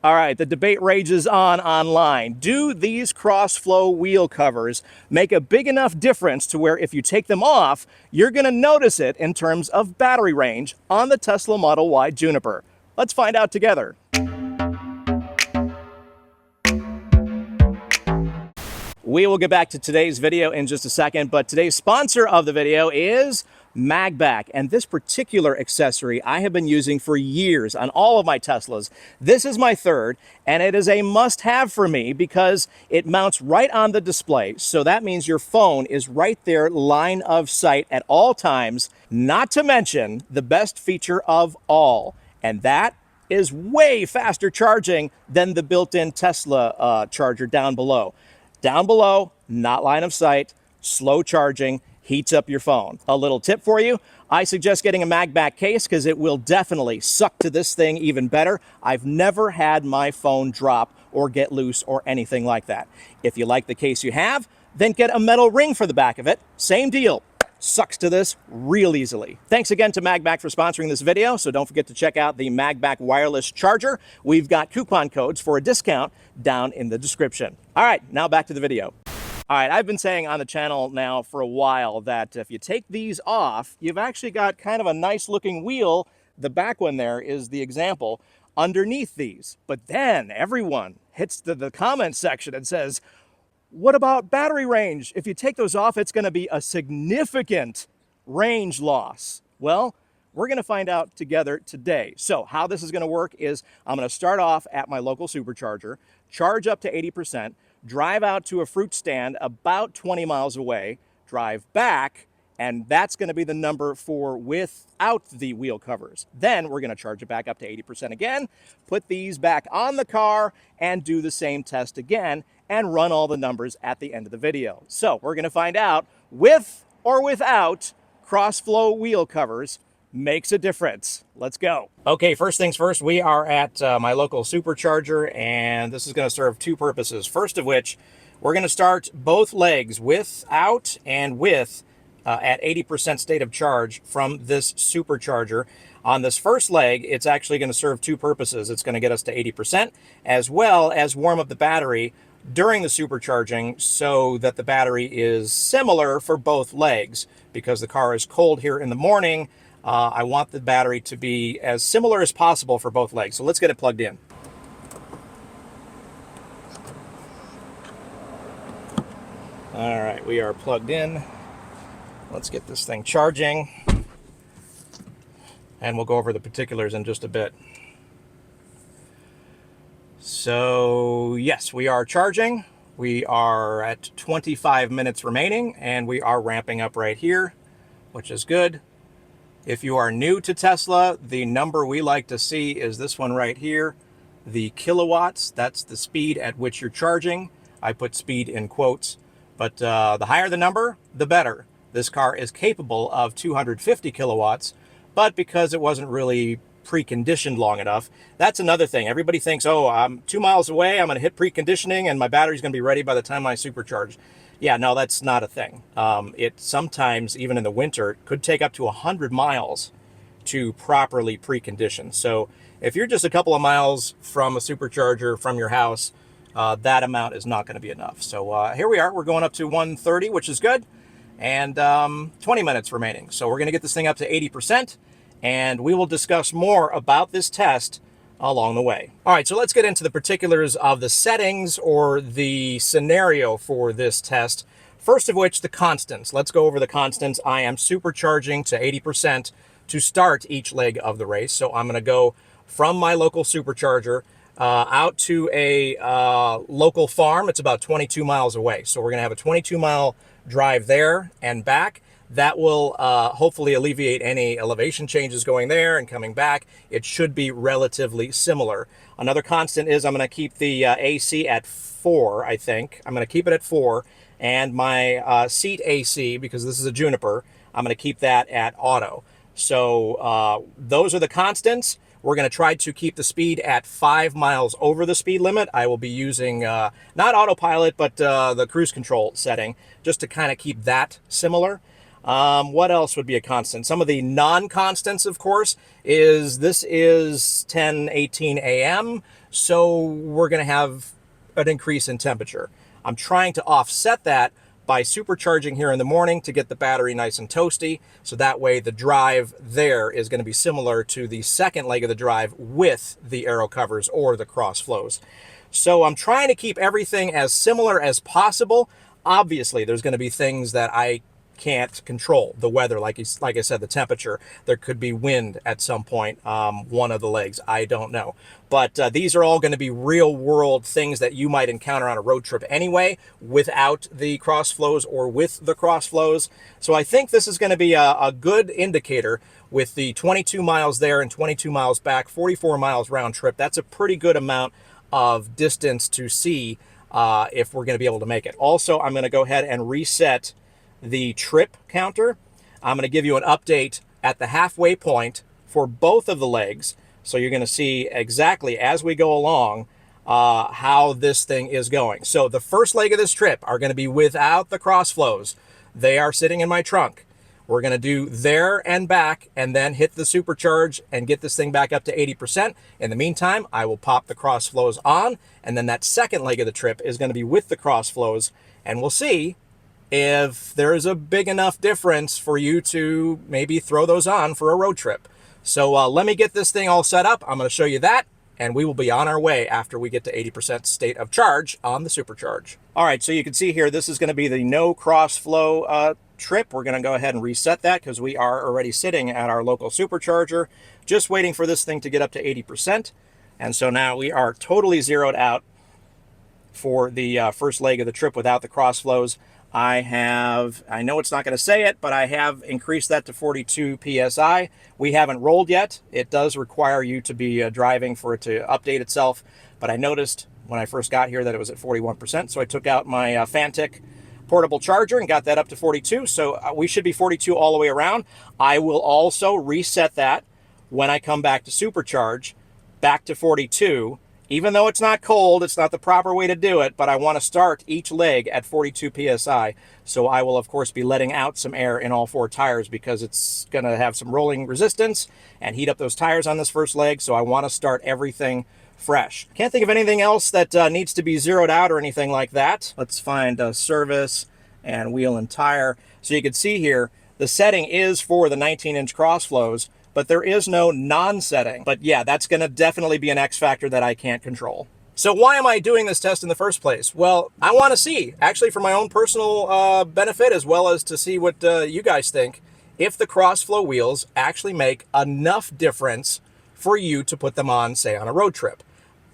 All right, the debate rages on online. Do these Crossflow wheel covers make a big enough difference to where if you take them off, you're going to notice it in terms of battery range on the Tesla Model Y Juniper? Let's find out together. We will get back to today's video in just a second, but today's sponsor of the video is MagBak, and this particular accessory I have been using for years on all of my Teslas. This is my third, and it is a must-have for me because it mounts right on the display, so that means your phone is right there, line of sight at all times, not to mention the best feature of all, and that is way faster charging than the built-in Tesla charger down below. Down below, not line of sight, slow charging, heats up your phone. A little tip for you, I suggest getting a MagBak case because it will definitely suck to this thing even better. I've never had my phone drop or get loose or anything like that. If you like the case you have, then get a metal ring for the back of it. Same deal. Sucks to this real easily. Thanks again to MagBak for sponsoring this video, so don't forget to check out the MagBak wireless charger. We've got coupon codes for a discount down in the description. All right, now back to the video. All right, I've been saying on the channel now for a while that if you take these off, you've actually got kind of a nice looking wheel. The back one there is the example underneath these. But then everyone hits the comment section and says, what about battery range? If you take those off, it's going to be a significant range loss. Well, we're going to find out together today. So how this is going to work is I'm going to start off at my local supercharger, charge up to 80%, drive out to a fruit stand about 20 miles away, drive back, and that's going to be the number for without the wheel covers. Then we're going to charge it back up to 80% again, put these back on the car, and do the same test again, and run all the numbers at the end of the video. So we're going to find out with or without Crossflow wheel covers makes a difference. Let's go. Okay, first things first, we are at my local supercharger, and this is going to serve two purposes. First of which, we're going to start both legs without and with at 80% state of charge from this supercharger. On this first leg, it's actually going to serve two purposes. It's going to get us to 80% as well as warm up the battery during the supercharging so that the battery is similar for both legs. Because the car is cold here in the morning, I want the battery to be as similar as possible for both legs. So let's get it plugged in. All right, we are plugged in. Let's get this thing charging, and we'll go over the particulars in just a bit. So yes, we are charging. We are at 25 minutes remaining, and we are ramping up right here, which is good. If you are new to Tesla, the number we like to see is this one right here, the kilowatts. That's the speed at which you're charging. I put speed in quotes, but the higher the number, the better. This car is capable of 250 kilowatts, but because it wasn't really preconditioned long enough, that's another thing. Everybody thinks, oh, I'm 2 miles away, I'm going to hit preconditioning, and my battery's going to be ready by the time I supercharge. Yeah, no, that's not a thing. It sometimes, even in the winter, could take up to 100 miles to properly precondition. So if you're just a couple of miles from a supercharger from your house, that amount is not going to be enough. So here we are. We're going up to 130, which is good, and 20 minutes remaining. So we're going to get this thing up to 80%, and we will discuss more about this test along the way. All right, so let's get into the particulars of the settings or the scenario for this test. First of which, the constants. Let's go over the constants. I am supercharging to 80% to start each leg of the race. So I'm going to go from my local supercharger out to a local farm. It's about 22 miles away. So we're going to have a 22-mile drive there and back. That will hopefully alleviate any elevation changes going there and coming back. It should be relatively similar. Another constant is I'm going to keep the AC at 4, I think. I'm going to keep it at 4. And my seat AC, because this is a Juniper, I'm going to keep that at auto. So those are the constants. We're going to try to keep the speed at 5 miles over the speed limit. I will be using not autopilot, but the cruise control setting, just to kind of keep that similar. What else would be a constant? Some of the non-constants, of course, is this is 10:18 a.m., so we're going to have an increase in temperature. I'm trying to offset that by supercharging here in the morning to get the battery nice and toasty, so that way the drive there is going to be similar to the second leg of the drive with the aero covers or the Crossflows. So I'm trying to keep everything as similar as possible. Obviously, there's going to be things that I can't control. The weather, like I said, the temperature. There could be wind at some point, one of the legs. I don't know. But these are all going to be real world things that you might encounter on a road trip anyway, without the Crossflows or with the Crossflows. So I think this is going to be a good indicator with the 22 miles there and 22 miles back, 44 miles round trip. That's a pretty good amount of distance to see if we're going to be able to make it. Also, I'm going to go ahead and reset the trip counter. I'm going to give you an update at the halfway point for both of the legs. So you're going to see exactly as we go along how this thing is going. So the first leg of this trip are going to be without the Crossflows. They are sitting in my trunk. We're going to do there and back and then hit the supercharge and get this thing back up to 80%. In the meantime, I will pop the Crossflows on, and then that second leg of the trip is going to be with the Crossflows, and we'll see if there is a big enough difference for you to maybe throw those on for a road trip. So let me get this thing all set up. I'm going to show you that, and we will be on our way after we get to 80% state of charge on the supercharge. All right, so you can see here, this is going to be the no Crossflow trip. We're going to go ahead and reset that because we are already sitting at our local supercharger, just waiting for this thing to get up to 80%. And so now we are totally zeroed out for the first leg of the trip without the Crossflows. I know it's not going to say it, but I have increased that to 42 PSI. We haven't rolled yet. It does require you to be driving for it to update itself. But I noticed when I first got here that it was at 41%. So I took out my Fanttik portable charger and got that up to 42. So we should be 42 all the way around. I will also reset that when I come back to supercharge back to 42. Even though it's not cold, it's not the proper way to do it, but I want to start each leg at 42 PSI. So I will, of course, be letting out some air in all four tires because it's going to have some rolling resistance and heat up those tires on this first leg. So I want to start everything fresh. Can't think of anything else that needs to be zeroed out or anything like that. Let's find service and wheel and tire. So you can see here, the setting is for the 19-inch Crossflows, but there is no non-setting. But yeah, that's going to definitely be an X factor that I can't control. So why am I doing this test in the first place? Well, I want to see, actually for my own personal benefit, as well as to see what you guys think, if the Crossflow wheels actually make enough difference for you to put them on, say, on a road trip.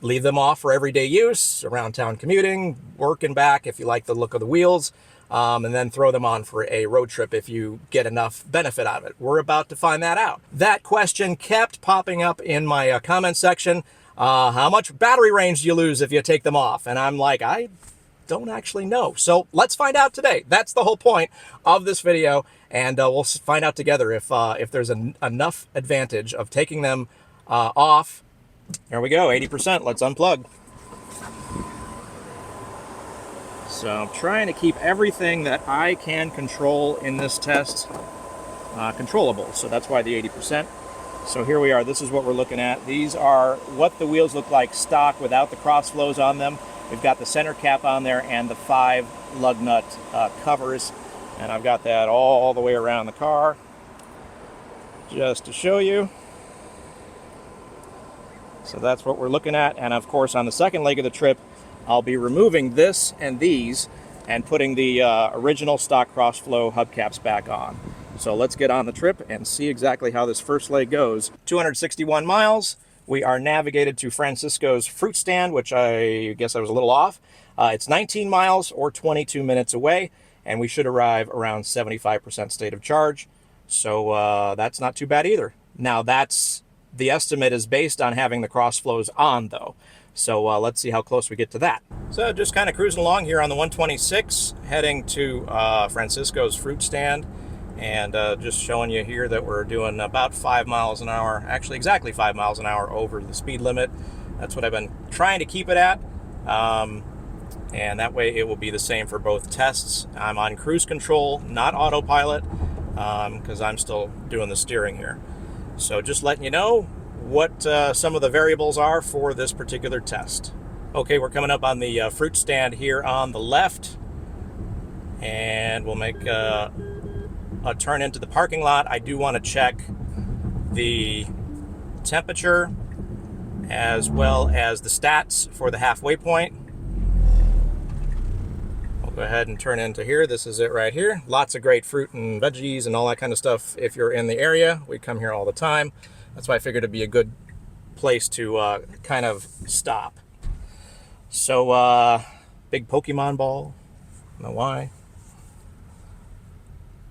Leave them off for everyday use, around town commuting, work and back if you like the look of the wheels. And then throw them on for a road trip if you get enough benefit out of it. We're about to find that out. That question kept popping up in my comment section. How much battery range do you lose if you take them off? And I'm like, I don't actually know. So let's find out today. That's the whole point of this video. And we'll find out together if there's enough advantage of taking them off. There we go, 80%. Let's unplug. So I'm trying to keep everything that I can control in this test controllable. So that's why the 80%. So here we are. This is what we're looking at. These are what the wheels look like stock without the Crossflows on them. We've got the center cap on there and the 5 lug nut covers. And I've got that all the way around the car just to show you. So that's what we're looking at. And of course, on the second leg of the trip, I'll be removing this and these and putting the original stock Crossflow hubcaps back on. So let's get on the trip and see exactly how this first leg goes. 261 miles. We are navigated to Francisco's fruit stand, which I guess I was a little off. It's 19 miles or 22 minutes away, and we should arrive around 75% state of charge. So that's not too bad either. Now the estimate is based on having the Crossflows on though. So let's see how close we get to that. So just kind of cruising along here on the 126, heading to Francisco's fruit stand, and just showing you here that we're doing about 5 miles an hour, actually exactly 5 miles an hour over the speed limit. That's what I've been trying to keep it at, and that way it will be the same for both tests. I'm on cruise control, not autopilot. because I'm still doing the steering here. So just letting you know what some of the variables are for this particular test. Okay, we're coming up on the fruit stand here on the left, and we'll make a turn into the parking lot. I do want to check the temperature as well as the stats for the halfway point. I'll go ahead and turn into here. This is it right here. Lots of great fruit and veggies and all that kind of stuff. If you're in the area, we come here all the time. That's why I figured it'd be a good place to kind of stop. So big Pokemon ball, I don't know why.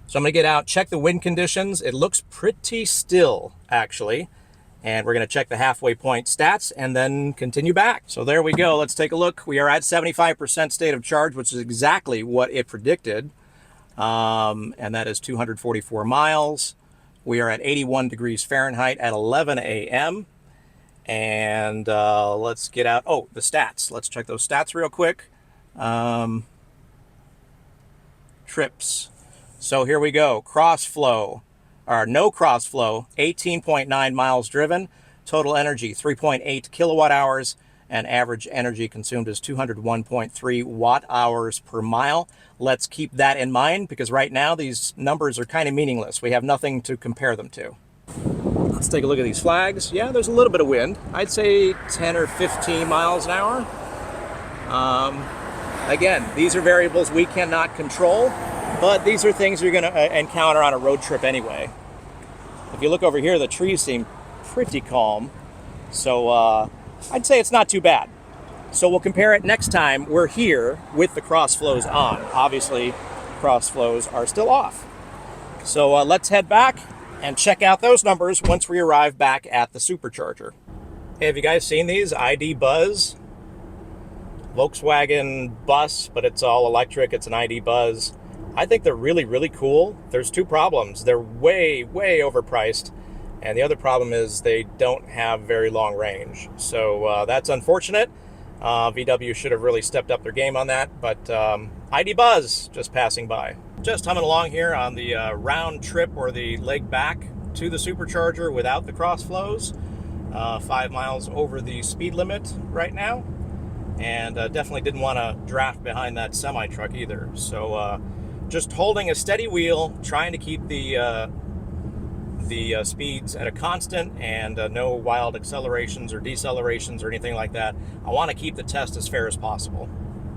So I'm gonna get out, check the wind conditions. It looks pretty still actually. And we're going to check the halfway point stats and then continue back. So there we go. Let's take a look. We are at 75% state of charge, which is exactly what it predicted. And that is 244 miles. We are at 81 degrees Fahrenheit at 11 a.m. And let's get out. Oh, the stats. Let's check those stats real quick. Trips. So here we go. Crossflow. Or no crossflow, 18.9 miles driven, total energy 3.8 kilowatt hours, and average energy consumed is 201.3 watt hours per mile. Let's keep that in mind because right now these numbers are kind of meaningless. We have nothing to compare them to. Let's take a look at these flags. Yeah, there's a little bit of wind. I'd say 10 or 15 miles an hour. Again, these are variables we cannot control. But these are things you're going to encounter on a road trip anyway. If you look over here, the trees seem pretty calm. So I'd say it's not too bad. So we'll compare it next time we're here with the crossflows on. Obviously, crossflows are still off. So let's head back and check out those numbers once we arrive back at the supercharger. Hey, have you guys seen these? ID Buzz. Volkswagen bus, but it's all electric. It's an ID Buzz. I think they're really, really cool. There's two problems. They're way, way overpriced. And the other problem is they don't have very long range. So that's unfortunate. VW should have really stepped up their game on that. But ID Buzz just passing by. Just humming along here on the round trip or the leg back to the supercharger without the crossflows. 5 miles over the speed limit right now. And definitely didn't want to draft behind that semi-truck either. So just holding a steady wheel, trying to keep the speeds at a constant and no wild accelerations or decelerations or anything like that. I want to keep the test as fair as possible.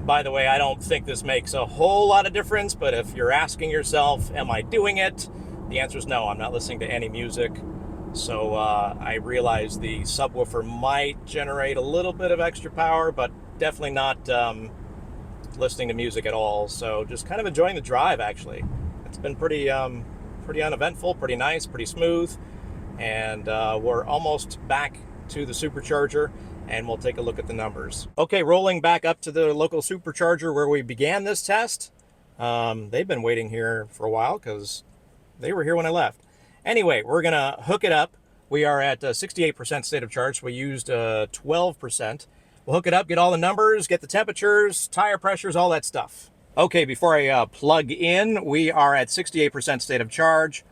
By the way, I don't think this makes a whole lot of difference, but if you're asking yourself, am I doing it? The answer is no, I'm not listening to any music. So I realize the subwoofer might generate a little bit of extra power, but definitely not listening to music at all. So just kind of enjoying the drive, actually. It's been pretty uneventful, pretty nice, pretty smooth. And we're almost back to the supercharger, and we'll take a look at the numbers. Okay, rolling back up to the local supercharger where we began this test. They've been waiting here for a while because they were here when I left. Anyway, we're gonna hook it up. We are at 68% state of charge. So we used 12%. We'll hook it up, get all the numbers, get the temperatures, tire pressures, all that stuff. Okay, before I plug in, we are at 68% state of charge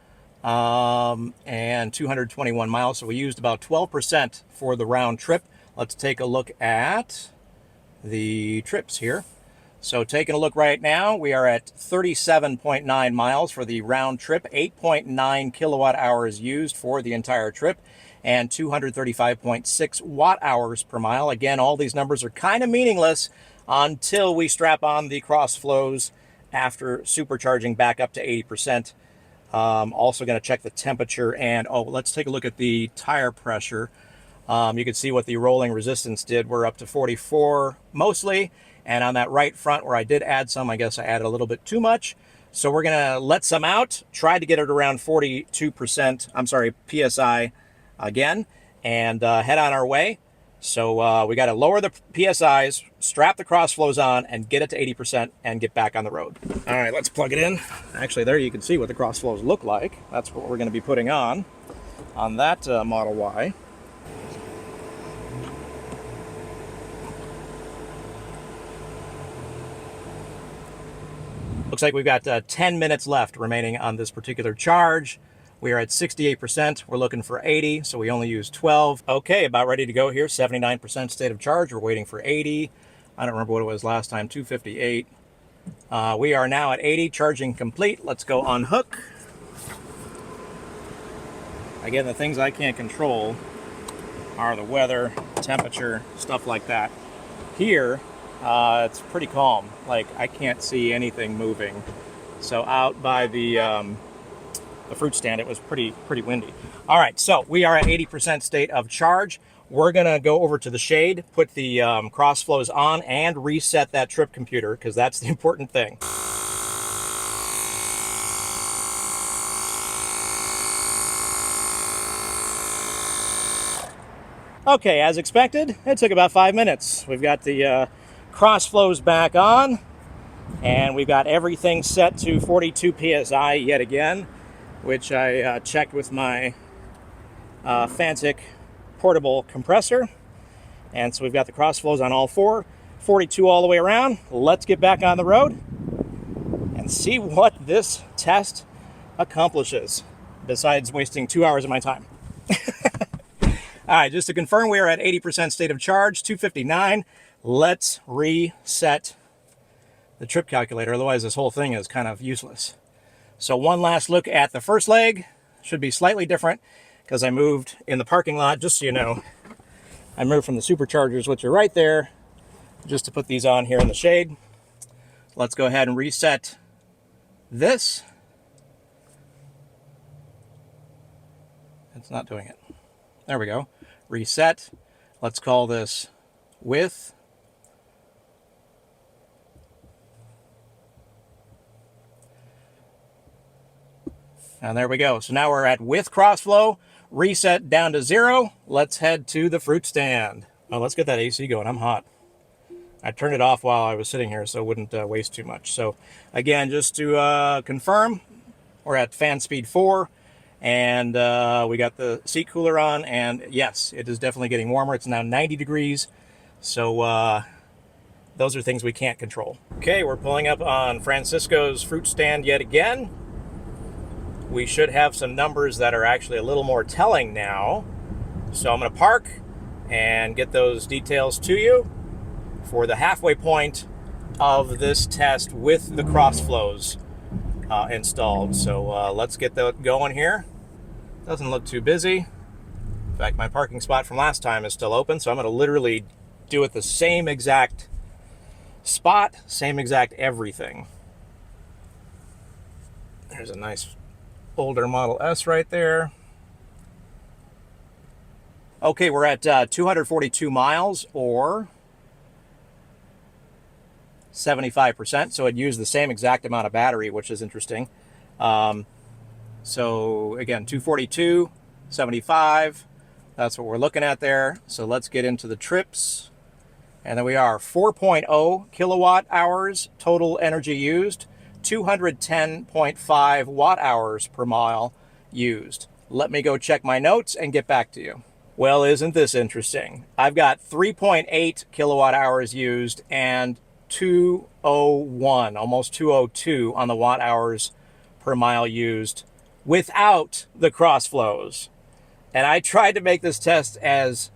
and 221 miles. So we used about 12% for the round trip. Let's take a look at the trips here. So taking a look right now, we are at 37.9 miles for the round trip, 8.9 kilowatt hours used for the entire trip, and 235.6 watt hours per mile. Again, all these numbers are kind of meaningless until we strap on the crossflows after supercharging back up to 80%. Also going to check the temperature, and let's take a look at the tire pressure. You can see what the rolling resistance did. We're up to 44 mostly. And on that right front where I did add some, I guess I added a little bit too much. So we're going to let some out, try to get it around 42%, PSI again, and head on our way. So we got to lower the PSIs, strap the crossflows on, and get it to 80% and get back on the road. All right, let's plug it in. Actually, there you can see what the crossflows look like. That's what we're going to be putting on that Model Y. Looks like we've got 10 minutes left remaining on this particular charge. We are at 68%. We're looking for 80, so we only use 12. Okay, about ready to go here. 79% state of charge. We're waiting for 80. I don't remember what it was last time, 258. We are now at 80, charging complete. Let's go unhook. Again, the things I can't control are the weather, temperature, stuff like that. Here, it's pretty calm. Like, I can't see anything moving. So out by the fruit stand, it was pretty windy. All right, so we are at 80% state of charge. We're gonna go over to the shade, put the Crossflows on, and reset that trip computer, because that's the important thing. Okay, as expected, it took about 5 minutes. We've got the Crossflows back on, and we've got everything set to 42 PSI yet again, which I checked with my Fanttik portable compressor. And so we've got the Crossflows on all four, 42 all the way around. Let's get back on the road and see what this test accomplishes, besides wasting 2 hours of my time. All right, just to confirm, we are at 80% state of charge, 259. Let's reset the trip calculator, otherwise this whole thing is kind of useless. So one last look at the first leg. Should be slightly different because I moved in the parking lot, just so you know. I moved from the superchargers, which are right there, just to put these on here in the shade. Let's go ahead and reset this. It's not doing it. There we go. Reset. Let's call this with. And there we go. So now we're at with Crossflow, reset down to 0. Let's head to the fruit stand. Oh, let's get that AC going. I'm hot. I turned it off while I was sitting here so it wouldn't waste too much. So again, just to confirm, we're at fan speed 4. And we got the seat cooler on, and yes, it is definitely getting warmer. It's now 90 degrees, so those are things we can't control. Okay, we're pulling up on Francisco's fruit stand yet again. We should have some numbers that are actually a little more telling now. So I'm going to park and get those details to you for the halfway point of this test with the Crossflows installed. So let's get that going here. Doesn't look too busy. In fact, my parking spot from last time is still open, so I'm going to literally do it the same exact spot, same exact everything. There's a nice older Model S right there. Okay, we're at 242 miles, or 75%, so it used the same exact amount of battery, which is interesting. So again, 242, 75, that's what we're looking at there. So let's get into the trips. And there we are, 4.0 kilowatt hours total energy used, 210.5 watt hours per mile used. Let me go check my notes and get back to you. Well, isn't this interesting? I've got 3.8 kilowatt hours used and 201, almost 202 on the watt hours per mile used without the Crossflows. And I tried to make this test as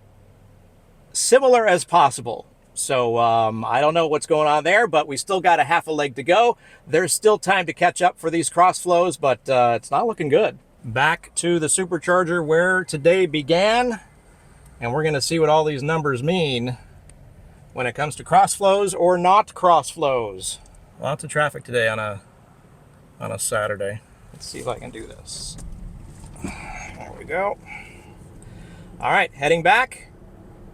similar as possible. So I don't know what's going on there, but we still got a half a leg to go. There's still time to catch up for these Crossflows, but it's not looking good. Back to the supercharger where today began, and we're going to see what all these numbers mean when it comes to Crossflows or not Crossflows. Lots of traffic today on a Saturday. Let's see if I can do this. There we go. All right, heading back.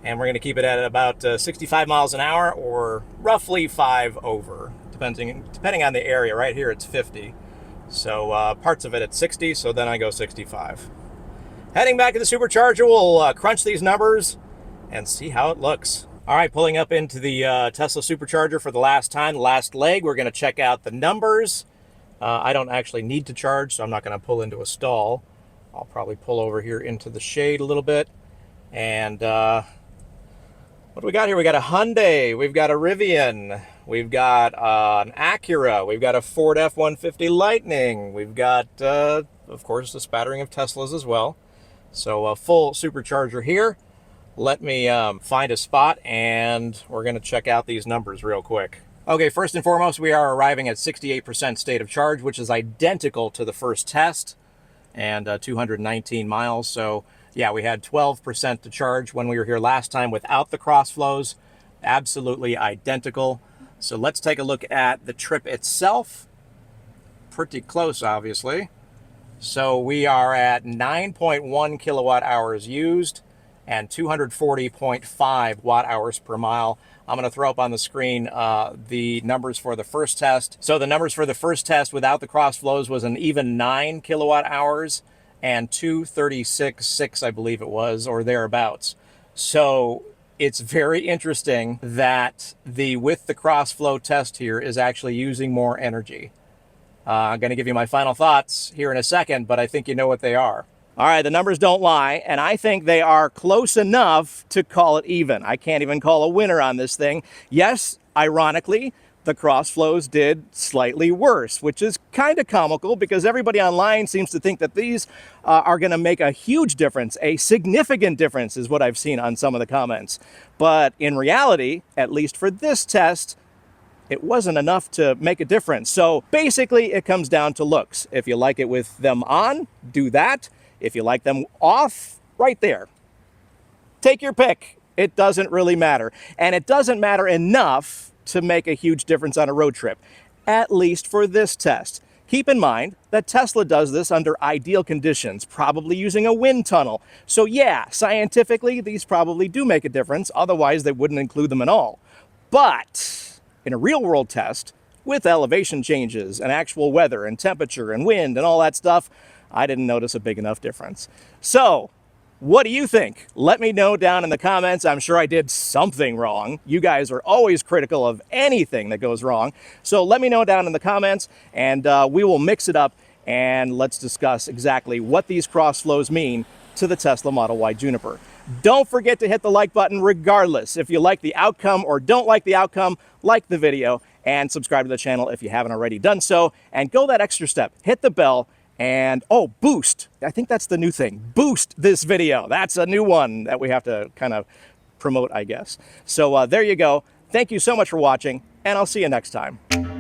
And we're going to keep it at about 65 miles an hour, or roughly 5 over, depending on the area. Right here it's 50. So parts of it at 60, so then I go 65. Heading back to the supercharger, we'll crunch these numbers and see how it looks. All right, pulling up into the Tesla supercharger for the last time, the last leg. We're going to check out the numbers. I don't actually need to charge, so I'm not going to pull into a stall. I'll probably pull over here into the shade a little bit and What do we got here? We got a Hyundai, we've got a Rivian, we've got an Acura, we've got a Ford F-150 Lightning, we've got, of course, a spattering of Teslas as well. So a full supercharger here. Let me find a spot and we're going to check out these numbers real quick. Okay, first and foremost, we are arriving at 68% state of charge, which is identical to the first test, and 219 miles. So yeah, we had 12% to charge when we were here last time without the Crossflows. Absolutely identical. So let's take a look at the trip itself. Pretty close, obviously. So we are at 9.1 kilowatt hours used and 240.5 watt hours per mile. I'm going to throw up on the screen the numbers for the first test. So the numbers for the first test without the Crossflows was an even 9 kilowatt hours and 236.6, I believe it was, or thereabouts. So it's very interesting that the with the Crossflow test here is actually using more energy. I'm going to give you my final thoughts here in a second, but I think you know what they are. All right, the numbers don't lie, and I think they are close enough to call it even. I can't even call a winner on this thing. Yes, ironically, the Crossflows did slightly worse, which is kind of comical because everybody online seems to think that these are going to make a huge difference. A significant difference is what I've seen on some of the comments. But in reality, at least for this test, it wasn't enough to make a difference. So basically, it comes down to looks. If you like it with them on, do that. If you like them off, right there. Take your pick. It doesn't really matter. And it doesn't matter enough to make a huge difference on a road trip, at least for this test. Keep in mind that Tesla does this under ideal conditions, probably using a wind tunnel. So yeah, scientifically, these probably do make a difference. Otherwise, they wouldn't include them at all. But in a real world test, with elevation changes and actual weather and temperature and wind and all that stuff, I didn't notice a big enough difference. So what do you think? Let me know down in the comments. I'm sure I did something wrong. You guys are always critical of anything that goes wrong. So let me know down in the comments, and we will mix it up, and let's discuss exactly what these Crossflows mean to the Tesla Model Y Juniper. Don't forget to hit the like button regardless. If you like the outcome or don't like the outcome, like the video and subscribe to the channel if you haven't already done so. And go that extra step. Hit the bell. And, oh, boost. I think that's the new thing. Boost this video. That's a new one that we have to kind of promote, I guess. So there you go. Thank you so much for watching, and I'll see you next time.